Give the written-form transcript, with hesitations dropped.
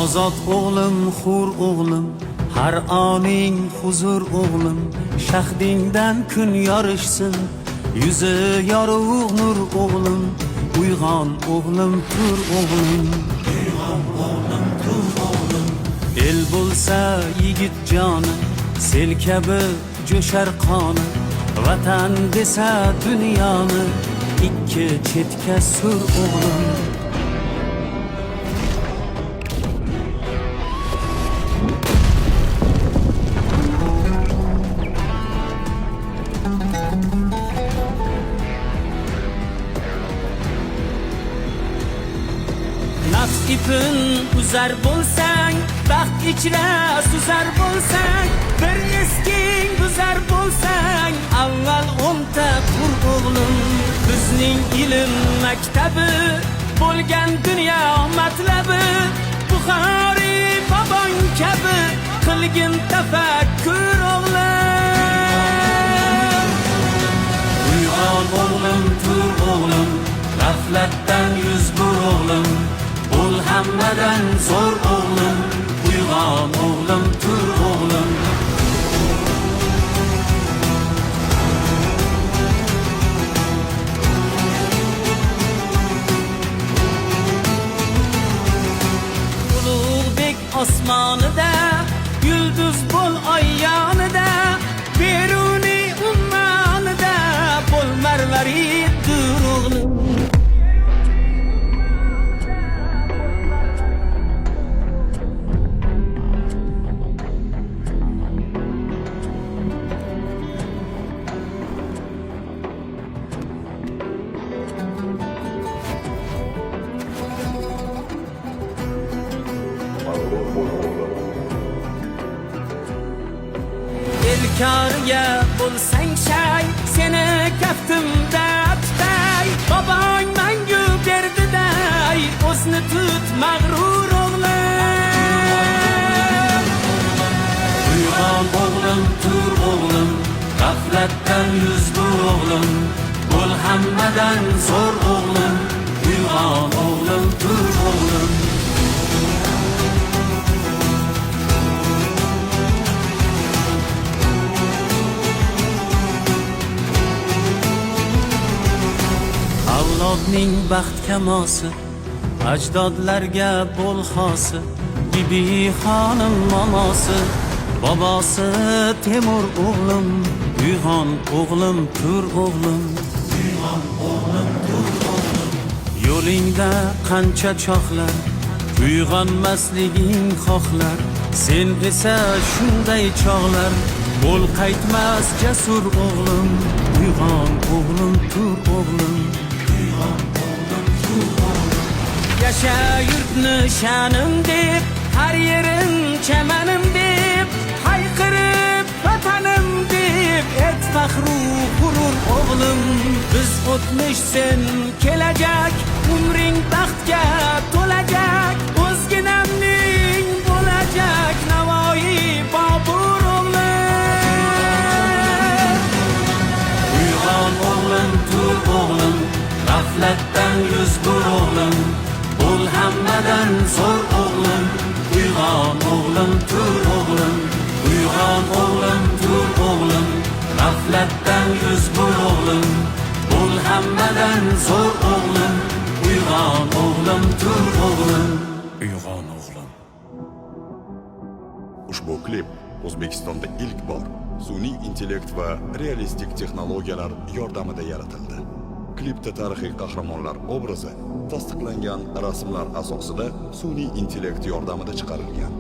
Ozod o'g'lim, hur o'g'lim, har oning huzur o'g'lim, shahdingdan kun yorishsin, yuzi yorug' nur o'g'lim, uyg'on o'g'lim, tur o'g'lim, uyg'on o'g'lim, tur o'g'lim. El bo'lsa yigit joni, sel kabi jo'shar qoni, vatan desa dunyoni ikki chetga sur o'g'lim. Nafs ipin uzar bo'lsang, baxt ichra suzar bo'lsang, bir esking buzar bo'lsang, avval o'nta qur o'g'lim. Bizning ilm maktabi bo'lgan dunyo matlabi, Buxoriy bobong kabi qilgin tafakkur o'g'lim. Uyg'on o'g'lim, tur o'g'lim, g'aflatdan yuz bur o'g'lim, bo'l hammadan zo'r o'g'lim, uyg'on o'g'lim, tur o'g'lim. Ulug'bek osmonida, yulduz bo'l oy yonida, beruniy ummonida bo'l marvarid tur o'g'lim. Elkoriga bo'lsang shay, seni kaftimda tutay, bobong mangu berdiday, o'zni tut mag'rur o'g'lim. Uyg'on o'g'lim, tur o'g'lim, g'aflatdan yuz bur o'g'lim, bo'l hammadan zo'r o'g'lim, uyg'on o'g'lim, tur o'g'lim. Avlodning baxt kamosi, ajdodlarga bo'l xosi, Bibi xonim momosi, bobosi Temur o'g'lim, uyg'on o'g'lim, tur o'g'lim, uyg'on o'g'lim, tur o'g'lim. Yo'lingda qancha choqlar, uyg'onmasliging xohlar, sen esa shunday chog'lar, bo'l qaytmas jasur o'g'lim, uyg'on o'g'lim, tur o'g'lim. Yasha yurtni sha'nim deb, har yerim chamanim deb, hayqirib vatanim deb, et faxru g'urur o'g'lim. Biz o'tmish, sen kelajak, umring baxtga to'lajak, o'zginamning bo'lajak Navoiy Bobur o'g'lim. Uyg'on o'g'lim, tur o'g'lim, g'aflatdan yuz bur o'g'lim, bo'l hammadan zo'r o'g'lim, uyg'on o'g'lim, tur o'g'lim, uyg'on o'g'lim, tur o'g'lim, g'aflatdan yuz bur o'g'lim, bo'l hammadan zo'r o'g'lim, uyg'on o'g'lim, tur o'g'lim, uyg'on o'g'lim. Ushbu klip O'zbekistonda ilk bor sun'iy intellekt va realistik texnologiyalar yordamida yaratildi. Klipda tarixiy qahramonlar obrazi tasdiqlangan rasmlar asosida sun'iy intellekt yordamida chiqarilgan.